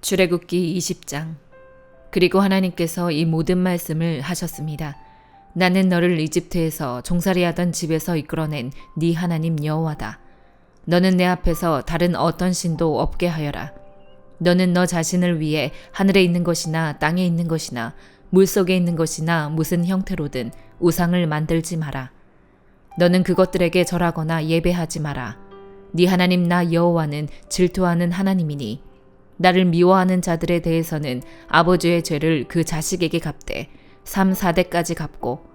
출애굽기 20장. 그리고 하나님께서 이 모든 말씀을 하셨습니다. 나는 너를 이집트에서 종살이하던 집에서 이끌어낸 네 하나님 여호와다. 너는 내 앞에서 다른 어떤 신도 없게 하여라. 너는 너 자신을 위해 하늘에 있는 것이나 땅에 있는 것이나 물속에 있는 것이나 무슨 형태로든 우상을 만들지 마라. 너는 그것들에게 절하거나 예배하지 마라. 네 하나님 나 여호와는 질투하는 하나님이니 나를 미워하는 자들에 대해서는 아버지의 죄를 그 자식에게 갚되 3, 4대까지 갚고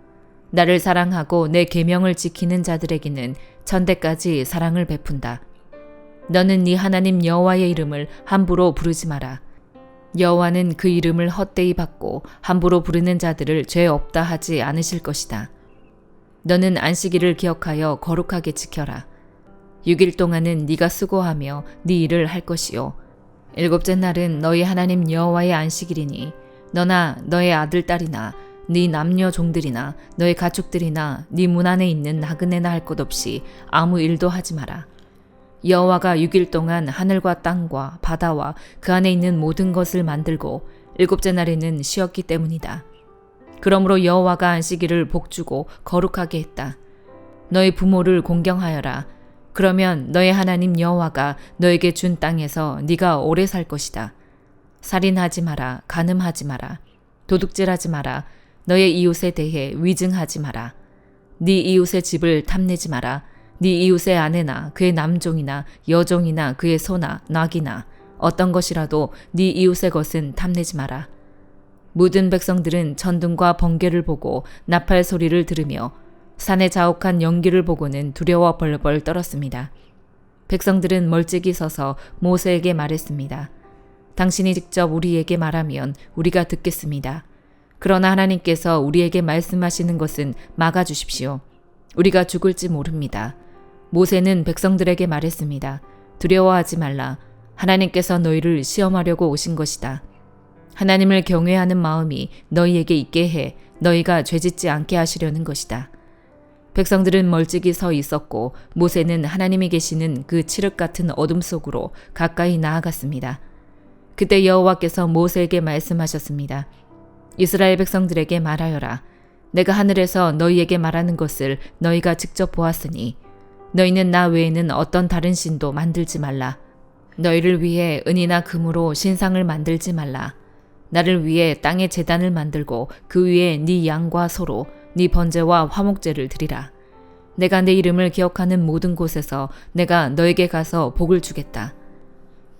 나를 사랑하고 내 계명을 지키는 자들에게는 1000대까지 사랑을 베푼다. 너는 네 하나님 여호와의 이름을 함부로 부르지 마라. 여호와는 그 이름을 헛되이 받고 함부로 부르는 자들을 죄 없다 하지 않으실 것이다. 너는 안식일을 기억하여 거룩하게 지켜라. 6일 동안은 네가 수고하며 네 일을 할 것이요 7째 날은 너희 하나님 여호와의 안식일이니 너나 너의 아들 딸이나 네 남녀 종들이나 너의 가축들이나 네 문 안에 있는 나그네나 할 것 없이 아무 일도 하지 마라. 여호와가 6일 동안 하늘과 땅과 바다와 그 안에 있는 모든 것을 만들고 7째 날에는 쉬었기 때문이다. 그러므로 여호와가 안식일을 복주고 거룩하게 했다. 너희 부모를 공경하여라. 그러면 너의 하나님 여호와가 너에게 준 땅에서 네가 오래 살 것이다. 살인하지 마라. 간음하지 마라. 도둑질하지 마라. 너의 이웃에 대해 위증하지 마라. 네 이웃의 집을 탐내지 마라. 네 이웃의 아내나 그의 남종이나 여종이나 그의 소나 낙이나 어떤 것이라도 네 이웃의 것은 탐내지 마라. 모든 백성들은 천둥과 번개를 보고 나팔 소리를 들으며 산의 자욱한 연기를 보고는 두려워 벌벌 떨었습니다. 백성들은 멀찍이 서서 모세에게 말했습니다. 당신이 직접 우리에게 말하면 우리가 듣겠습니다. 그러나 하나님께서 우리에게 말씀하시는 것은 막아주십시오. 우리가 죽을지 모릅니다. 모세는 백성들에게 말했습니다. 두려워하지 말라. 하나님께서 너희를 시험하려고 오신 것이다. 하나님을 경외하는 마음이 너희에게 있게 해 너희가 죄짓지 않게 하시려는 것이다. 백성들은 멀찍이 서 있었고 모세는 하나님이 계시는 그 칠흑 같은 어둠 속으로 가까이 나아갔습니다. 그때 여호와께서 모세에게 말씀하셨습니다. 이스라엘 백성들에게 말하여라. 내가 하늘에서 너희에게 말하는 것을 너희가 직접 보았으니 너희는 나 외에는 어떤 다른 신도 만들지 말라. 너희를 위해 은이나 금으로 신상을 만들지 말라. 나를 위해 땅에 제단을 만들고 그 위에 네 양과 소로 네 번제와 화목제를 드리라. 내가 내 이름을 기억하는 모든 곳에서 내가 너에게 가서 복을 주겠다.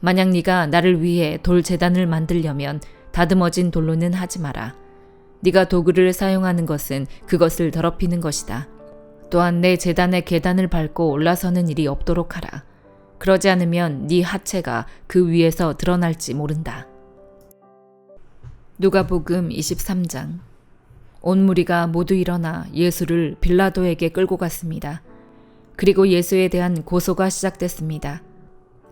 만약 네가 나를 위해 돌 제단을 만들려면 다듬어진 돌로는 하지 마라. 네가 도구를 사용하는 것은 그것을 더럽히는 것이다. 또한 내 제단의 계단을 밟고 올라서는 일이 없도록 하라. 그러지 않으면 네 하체가 그 위에서 드러날지 모른다. 누가복음 23장. 온 무리가 모두 일어나 예수를 빌라도에게 끌고 갔습니다. 그리고 예수에 대한 고소가 시작됐습니다.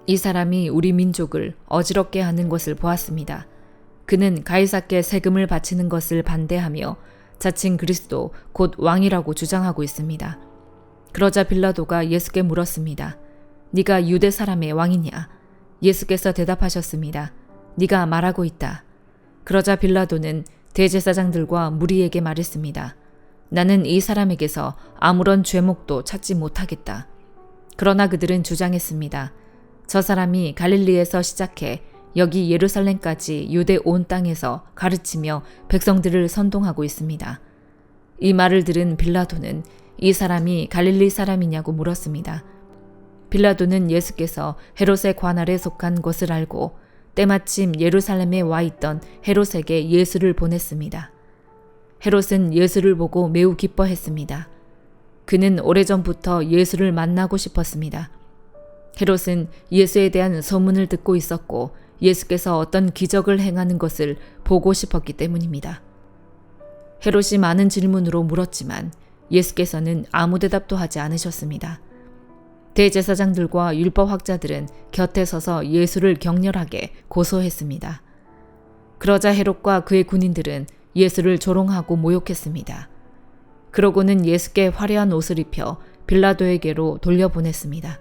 이 사람이 우리 민족을 어지럽게 하는 것을 보았습니다. 그는 가이사께 세금을 바치는 것을 반대하며 자칭 그리스도 곧 왕이라고 주장하고 있습니다. 그러자 빌라도가 예수께 물었습니다. 네가 유대 사람의 왕이냐? 예수께서 대답하셨습니다. 네가 말하고 있다. 그러자 빌라도는 대제사장들과 무리에게 말했습니다. 나는 이 사람에게서 아무런 죄목도 찾지 못하겠다. 그러나 그들은 주장했습니다. 저 사람이 갈릴리에서 시작해 여기 예루살렘까지 유대 온 땅에서 가르치며 백성들을 선동하고 있습니다. 이 말을 들은 빌라도는 이 사람이 갈릴리 사람이냐고 물었습니다. 빌라도는 예수께서 헤롯의 관할에 속한 것을 알고 때마침 예루살렘에 와 있던 헤롯에게 예수를 보냈습니다. 헤롯은 예수를 보고 매우 기뻐했습니다. 그는 오래전부터 예수를 만나고 싶었습니다. 헤롯은 예수에 대한 소문을 듣고 있었고 예수께서 어떤 기적을 행하는 것을 보고 싶었기 때문입니다. 헤롯이 많은 질문으로 물었지만 예수께서는 아무 대답도 하지 않으셨습니다. 대제사장들과 율법학자들은 곁에 서서 예수를 격렬하게 고소했습니다. 그러자 헤롯과 그의 군인들은 예수를 조롱하고 모욕했습니다. 그러고는 예수께 화려한 옷을 입혀 빌라도에게로 돌려보냈습니다.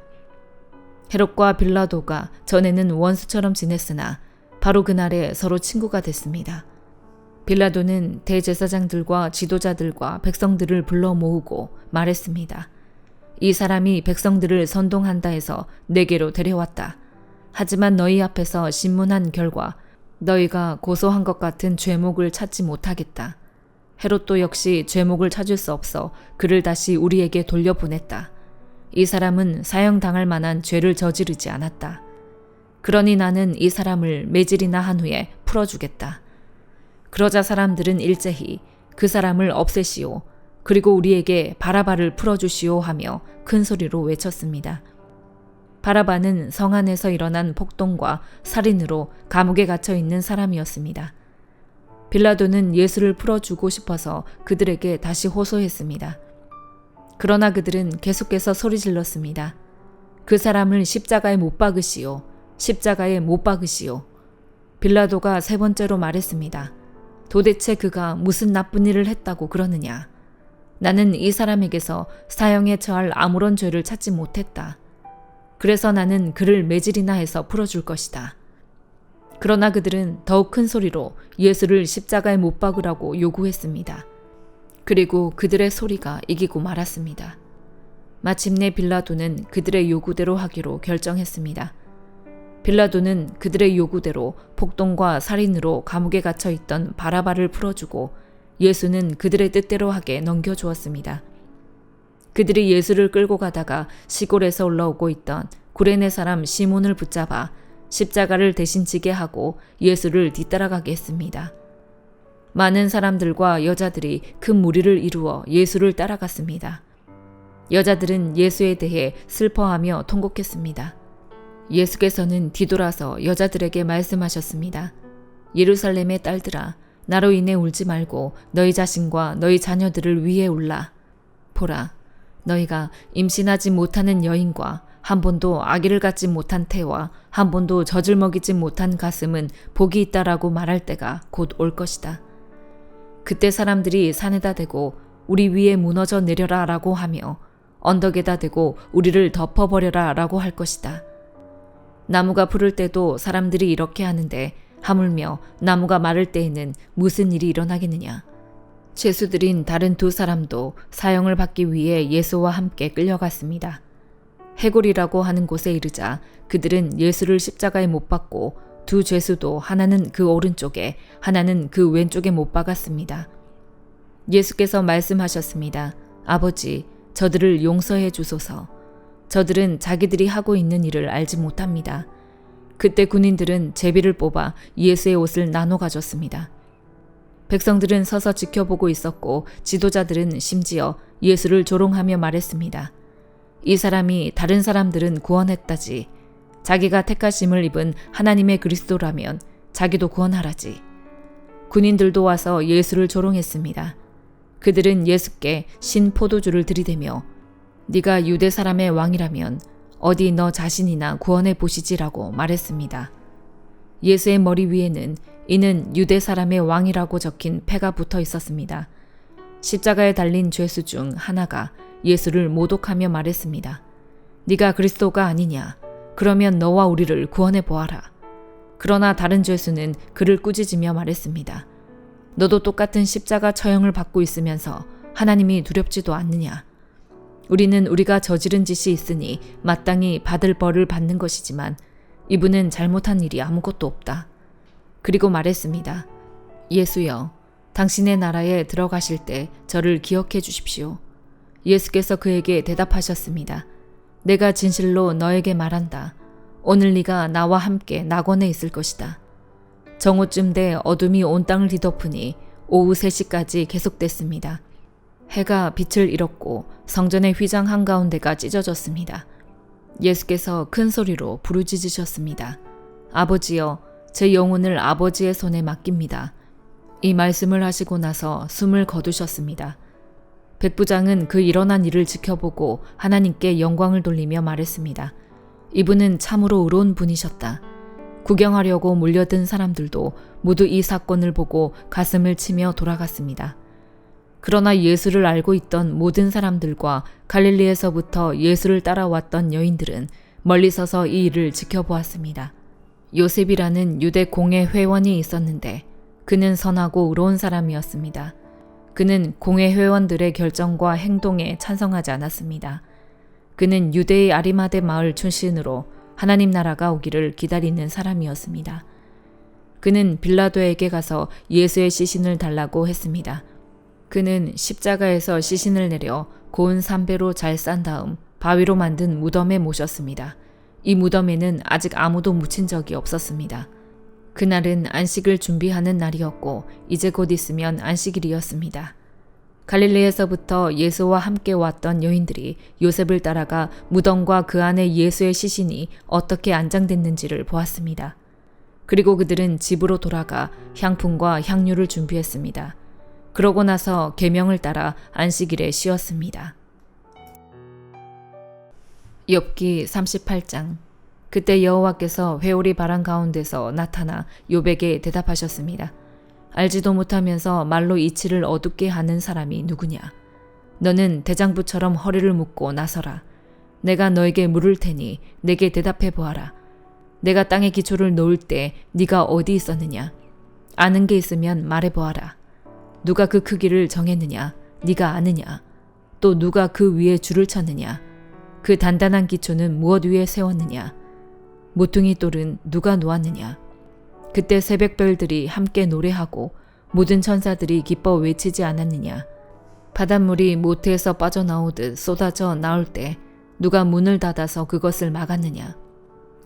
헤롯과 빌라도가 전에는 원수처럼 지냈으나 바로 그날에 서로 친구가 됐습니다. 빌라도는 대제사장들과 지도자들과 백성들을 불러 모으고 말했습니다. 이 사람이 백성들을 선동한다 해서 내게로 데려왔다. 하지만 너희 앞에서 신문한 결과 너희가 고소한 것 같은 죄목을 찾지 못하겠다. 헤롯도 역시 죄목을 찾을 수 없어 그를 다시 우리에게 돌려보냈다. 이 사람은 사형당할 만한 죄를 저지르지 않았다. 그러니 나는 이 사람을 매질이나 한 후에 풀어주겠다. 그러자 사람들은 일제히 그 사람을 없애시오. 그리고 우리에게 바라바를 풀어주시오 하며 큰 소리로 외쳤습니다. 바라바는 성 안에서 일어난 폭동과 살인으로 감옥에 갇혀 있는 사람이었습니다. 빌라도는 예수를 풀어주고 싶어서 그들에게 다시 호소했습니다. 그러나 그들은 계속해서 소리질렀습니다. 그 사람을 십자가에 못 박으시오. 십자가에 못 박으시오. 빌라도가 세 번째로 말했습니다. 도대체 그가 무슨 나쁜 일을 했다고 그러느냐. 나는 이 사람에게서 사형에 처할 아무런 죄를 찾지 못했다. 그래서 나는 그를 매질이나 해서 풀어줄 것이다. 그러나 그들은 더욱 큰 소리로 예수를 십자가에 못 박으라고 요구했습니다. 그리고 그들의 소리가 이기고 말았습니다. 마침내 빌라도는 그들의 요구대로 하기로 결정했습니다. 빌라도는 그들의 요구대로 폭동과 살인으로 감옥에 갇혀 있던 바라바를 풀어주고 예수는 그들의 뜻대로 하게 넘겨주었습니다. 그들이 예수를 끌고 가다가 시골에서 올라오고 있던 구레네 사람 시몬을 붙잡아 십자가를 대신 지게 하고 예수를 뒤따라가게 했습니다. 많은 사람들과 여자들이 큰 무리를 이루어 예수를 따라갔습니다. 여자들은 예수에 대해 슬퍼하며 통곡했습니다. 예수께서는 뒤돌아서 여자들에게 말씀하셨습니다. 예루살렘의 딸들아, 나로 인해 울지 말고 너희 자신과 너희 자녀들을 위해 울라. 보라, 너희가 임신하지 못하는 여인과 한 번도 아기를 갖지 못한 태와 한 번도 젖을 먹이지 못한 가슴은 복이 있다라고 말할 때가 곧 올 것이다. 그때 사람들이 산에다 대고 우리 위에 무너져 내려라 라고 하며 언덕에다 대고 우리를 덮어버려라 라고 할 것이다. 나무가 푸를 때도 사람들이 이렇게 하는데 하물며 나무가 마를 때에는 무슨 일이 일어나겠느냐. 죄수들인 다른 두 사람도 사형을 받기 위해 예수와 함께 끌려갔습니다. 해골이라고 하는 곳에 이르자 그들은 예수를 십자가에 못 박고 두 죄수도 하나는 그 오른쪽에 하나는 그 왼쪽에 못 박았습니다. 예수께서 말씀하셨습니다. 아버지, 저들을 용서해 주소서. 저들은 자기들이 하고 있는 일을 알지 못합니다. 그때 군인들은 제비를 뽑아 예수의 옷을 나눠 가졌습니다. 백성들은 서서 지켜보고 있었고 지도자들은 심지어 예수를 조롱하며 말했습니다. 이 사람이 다른 사람들은 구원했다지. 자기가 택하심을 입은 하나님의 그리스도라면 자기도 구원하라지. 군인들도 와서 예수를 조롱했습니다. 그들은 예수께 신 포도주를 들이대며 네가 유대 사람의 왕이라면 어디 너 자신이나 구원해 보시지라고 말했습니다. 예수의 머리 위에는 이는 유대 사람의 왕이라고 적힌 패가 붙어 있었습니다. 십자가에 달린 죄수 중 하나가 예수를 모독하며 말했습니다. 네가 그리스도가 아니냐? 그러면 너와 우리를 구원해 보아라. 그러나 다른 죄수는 그를 꾸짖으며 말했습니다. 너도 똑같은 십자가 처형을 받고 있으면서 하나님이 두렵지도 않느냐? 우리는 우리가 저지른 짓이 있으니 마땅히 받을 벌을 받는 것이지만 이분은 잘못한 일이 아무것도 없다. 그리고 말했습니다. 예수여, 당신의 나라에 들어가실 때 저를 기억해 주십시오. 예수께서 그에게 대답하셨습니다. 내가 진실로 너에게 말한다. 오늘 네가 나와 함께 낙원에 있을 것이다. 정오쯤 돼 어둠이 온 땅을 뒤덮으니 오후 3시까지 계속됐습니다. 해가 빛을 잃었고 성전의 휘장 한가운데가 찢어졌습니다. 예수께서 큰 소리로 부르짖으셨습니다. 아버지여, 제 영혼을 아버지의 손에 맡깁니다. 이 말씀을 하시고 나서 숨을 거두셨습니다. 백부장은 그 일어난 일을 지켜보고 하나님께 영광을 돌리며 말했습니다. 이분은 참으로 의로운 분이셨다. 구경하려고 몰려든 사람들도 모두 이 사건을 보고 가슴을 치며 돌아갔습니다. 그러나 예수를 알고 있던 모든 사람들과 갈릴리에서부터 예수를 따라왔던 여인들은 멀리 서서 이 일을 지켜보았습니다. 요셉이라는 유대 공회 회원이 있었는데 그는 선하고 의로운 사람이었습니다. 그는 공회 회원들의 결정과 행동에 찬성하지 않았습니다. 그는 유대의 아리마대 마을 출신으로 하나님 나라가 오기를 기다리는 사람이었습니다. 그는 빌라도에게 가서 예수의 시신을 달라고 했습니다. 그는 십자가에서 시신을 내려 고운 삼배로 잘 싼 다음 바위로 만든 무덤에 모셨습니다. 이 무덤에는 아직 아무도 묻힌 적이 없었습니다. 그날은 안식을 준비하는 날이었고 이제 곧 있으면 안식일이었습니다. 갈릴리에서부터 예수와 함께 왔던 여인들이 요셉을 따라가 무덤과 그 안에 예수의 시신이 어떻게 안장됐는지를 보았습니다. 그리고 그들은 집으로 돌아가 향품과 향유를 준비했습니다. 그러고 나서 계명을 따라 안식일에 쉬었습니다. 욥기 38장. 그때 여호와께서 회오리 바람 가운데서 나타나 욥에게 대답하셨습니다. 알지도 못하면서 말로 이치를 어둡게 하는 사람이 누구냐? 너는 대장부처럼 허리를 묶고 나서라. 내가 너에게 물을 테니 내게 대답해 보아라. 내가 땅의 기초를 놓을 때 네가 어디 있었느냐? 아는 게 있으면 말해 보아라. 누가 그 크기를 정했느냐? 네가 아느냐? 또 누가 그 위에 줄을 쳤느냐? 그 단단한 기초는 무엇 위에 세웠느냐? 모퉁이 돌은 누가 놓았느냐? 그때 새벽별들이 함께 노래하고 모든 천사들이 기뻐 외치지 않았느냐? 바닷물이 모태에서 빠져나오듯 쏟아져 나올 때 누가 문을 닫아서 그것을 막았느냐?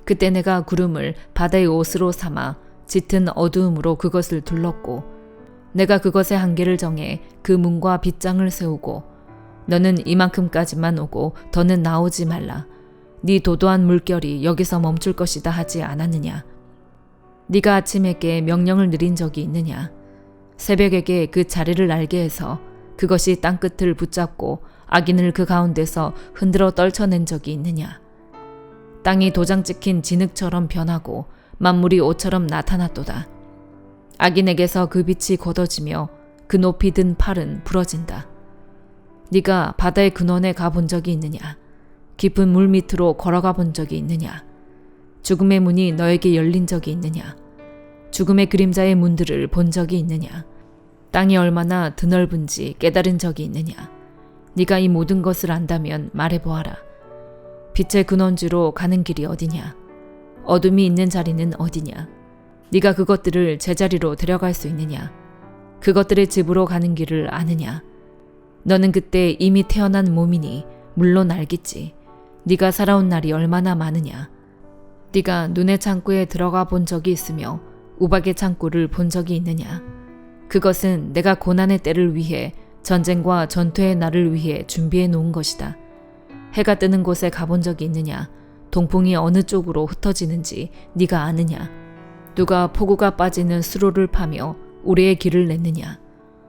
그때 내가 구름을 바다의 옷으로 삼아 짙은 어두움으로 그것을 둘렀고 내가 그것의 한계를 정해 그 문과 빗장을 세우고 너는 이만큼까지만 오고 더는 나오지 말라. 네 도도한 물결이 여기서 멈출 것이다 하지 않았느냐? 네가 아침에게 명령을 내린 적이 있느냐? 새벽에게 그 자리를 알게 해서 그것이 땅끝을 붙잡고 악인을 그 가운데서 흔들어 떨쳐낸 적이 있느냐? 땅이 도장 찍힌 진흙처럼 변하고 만물이 옷처럼 나타났도다. 악인에게서 그 빛이 걷어지며 그 높이 든 팔은 부러진다. 네가 바다의 근원에 가본 적이 있느냐? 깊은 물 밑으로 걸어가 본 적이 있느냐? 죽음의 문이 너에게 열린 적이 있느냐? 죽음의 그림자의 문들을 본 적이 있느냐? 땅이 얼마나 드넓은지 깨달은 적이 있느냐? 네가 이 모든 것을 안다면 말해보아라. 빛의 근원지로 가는 길이 어디냐? 어둠이 있는 자리는 어디냐? 네가 그것들을 제자리로 데려갈 수 있느냐? 그것들의 집으로 가는 길을 아느냐? 너는 그때 이미 태어난 몸이니 물론 알겠지. 네가 살아온 날이 얼마나 많으냐? 네가 눈의 창고에 들어가 본 적이 있으며 우박의 창고를 본 적이 있느냐? 그것은 내가 고난의 때를 위해 전쟁과 전투의 날을 위해 준비해 놓은 것이다. 해가 뜨는 곳에 가본 적이 있느냐? 동풍이 어느 쪽으로 흩어지는지 네가 아느냐? 누가 폭우가 빠지는 수로를 파며 우리의 길을 냈느냐?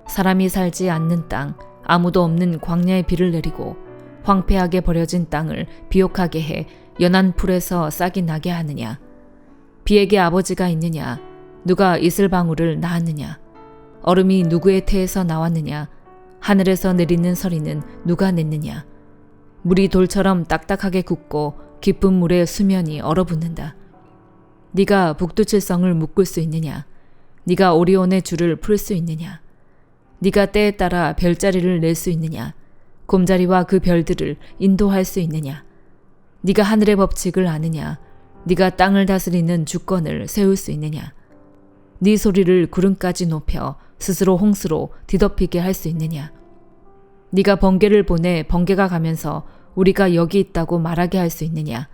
사람이 살지 않는 땅, 아무도 없는 광야의 비를 내리고 황폐하게 버려진 땅을 비옥하게 해 연한 풀에서 싹이 나게 하느냐? 비에게 아버지가 있느냐? 누가 이슬방울을 낳았느냐? 얼음이 누구의 태에서 나왔느냐? 하늘에서 내리는 서리는 누가 냈느냐? 물이 돌처럼 딱딱하게 굳고 깊은 물의 수면이 얼어붙는다. 네가 북두칠성을 묶을 수 있느냐? 네가 오리온의 줄을 풀 수 있느냐? 네가 때에 따라 별자리를 낼 수 있느냐? 곰자리와 그 별들을 인도할 수 있느냐? 네가 하늘의 법칙을 아느냐? 네가 땅을 다스리는 주권을 세울 수 있느냐? 네 소리를 구름까지 높여 스스로 홍수로 뒤덮이게 할 수 있느냐? 네가 번개를 보내 번개가 가면서 우리가 여기 있다고 말하게 할 수 있느냐?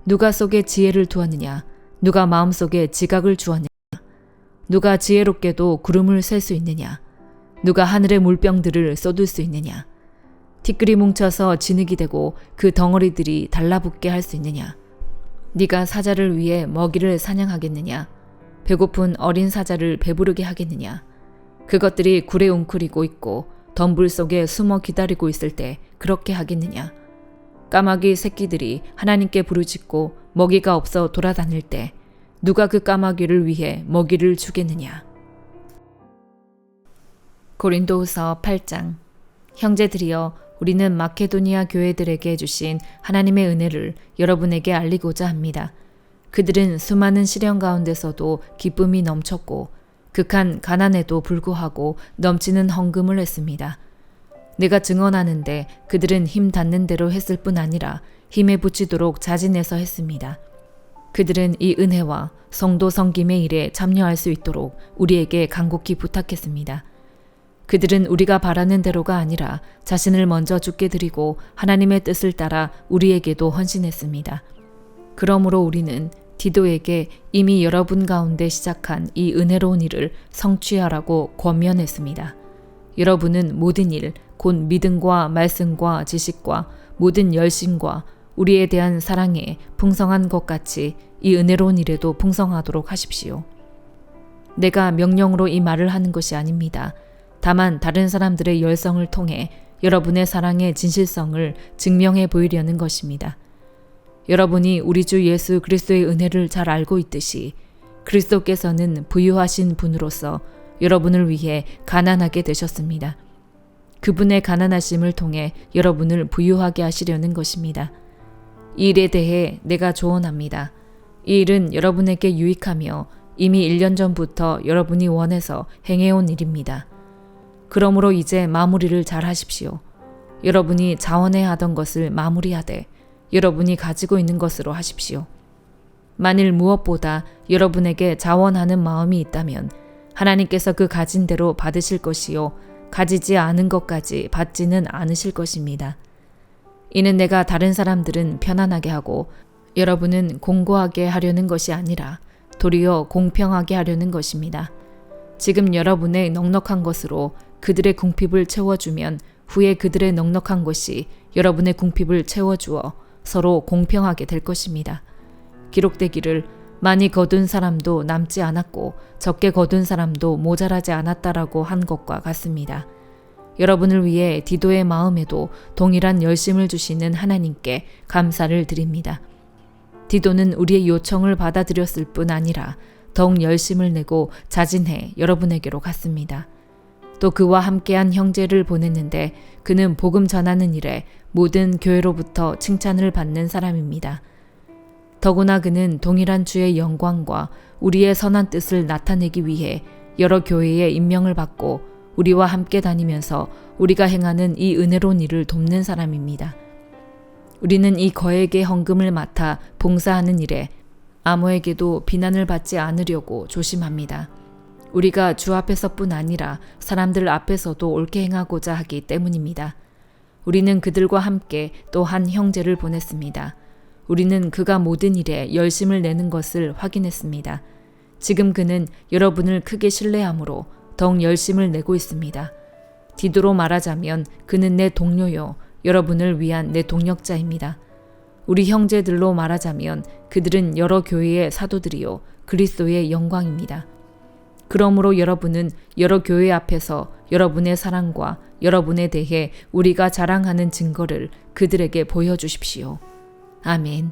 누가 속에 지혜를 두었느냐? 누가 마음속에 지각을 주었느냐? 누가 지혜롭게도 구름을 셀 수 있느냐? 누가 하늘의 물병들을 쏟을 수 있느냐? 티끌이 뭉쳐서 진흙이 되고 그 덩어리들이 달라붙게 할 수 있느냐? 네가 사자를 위해 먹이를 사냥하겠느냐? 배고픈 어린 사자를 배부르게 하겠느냐? 그것들이 굴에 웅크리고 있고 덤불 속에 숨어 기다리고 있을 때 그렇게 하겠느냐? 까마귀 새끼들이 하나님께 부르짖고 먹이가 없어 돌아다닐 때 누가 그 까마귀를 위해 먹이를 주겠느냐? 고린도후서 8장. 형제들이여, 우리는 마케도니아 교회들에게 주신 하나님의 은혜를 여러분에게 알리고자 합니다. 그들은 수많은 시련 가운데서도 기쁨이 넘쳤고 극한 가난에도 불구하고 넘치는 헌금을 했습니다. 내가 증언하는데 그들은 힘 닿는 대로 했을 뿐 아니라 힘에 부치도록 자진해서 했습니다. 그들은 이 은혜와 성도 섬김의 일에 참여할 수 있도록 우리에게 간곡히 부탁했습니다. 그들은 우리가 바라는 대로가 아니라 자신을 먼저 주께 드리고 하나님의 뜻을 따라 우리에게도 헌신했습니다. 그러므로 우리는 디도에게 이미 여러분 가운데 시작한 이 은혜로운 일을 성취하라고 권면했습니다. 여러분은 모든 일, 곧 믿음과 말씀과 지식과 모든 열심과 우리에 대한 사랑에 풍성한 것 같이 이 은혜로운 일에도 풍성하도록 하십시오. 내가 명령으로 이 말을 하는 것이 아닙니다. 다만 다른 사람들의 열성을 통해 여러분의 사랑의 진실성을 증명해 보이려는 것입니다. 여러분이 우리 주 예수 그리스도의 은혜를 잘 알고 있듯이 그리스도께서는 부유하신 분으로서 여러분을 위해 가난하게 되셨습니다. 그분의 가난하심을 통해 여러분을 부유하게 하시려는 것입니다. 이 일에 대해 내가 조언합니다. 이 일은 여러분에게 유익하며 이미 1년 전부터 여러분이 원해서 행해온 일입니다. 그러므로 이제 마무리를 잘 하십시오. 여러분이 자원해야 하던 것을 마무리하되 여러분이 가지고 있는 것으로 하십시오. 만일 무엇보다 여러분에게 자원하는 마음이 있다면 하나님께서 그 가진 대로 받으실 것이요 가지지 않은 것까지 받지는 않으실 것입니다. 이는 내가 다른 사람들은 편안하게 하고 여러분은 공고하게 하려는 것이 아니라 도리어 공평하게 하려는 것입니다. 지금 여러분의 넉넉한 것으로 그들의 궁핍을 채워주면 후에 그들의 넉넉한 것이 여러분의 궁핍을 채워주어 서로 공평하게 될 것입니다. 기록되기를 많이 거둔 사람도 남지 않았고 적게 거둔 사람도 모자라지 않았다라고 한 것과 같습니다. 여러분을 위해 디도의 마음에도 동일한 열심을 주시는 하나님께 감사를 드립니다. 디도는 우리의 요청을 받아들였을 뿐 아니라 더욱 열심을 내고 자진해 여러분에게로 갔습니다. 또 그와 함께한 형제를 보냈는데 그는 복음 전하는 일에 모든 교회로부터 칭찬을 받는 사람입니다. 더구나 그는 동일한 주의 영광과 우리의 선한 뜻을 나타내기 위해 여러 교회에 임명을 받고 우리와 함께 다니면서 우리가 행하는 이 은혜로운 일을 돕는 사람입니다. 우리는 이 거액의 헌금을 맡아 봉사하는 일에 아무에게도 비난을 받지 않으려고 조심합니다. 우리가 주 앞에서뿐 아니라 사람들 앞에서도 옳게 행하고자 하기 때문입니다. 우리는 그들과 함께 또 한 형제를 보냈습니다. 우리는 그가 모든 일에 열심을 내는 것을 확인했습니다. 지금 그는 여러분을 크게 신뢰하므로 더욱 열심을 내고 있습니다. 디도로 말하자면 그는 내 동료요 여러분을 위한 내 동력자입니다. 우리 형제들로 말하자면 그들은 여러 교회의 사도들이요 그리스도의 영광입니다. 그러므로 여러분은 여러 교회 앞에서 여러분의 사랑과 여러분에 대해 우리가 자랑하는 증거를 그들에게 보여주십시오. 아멘.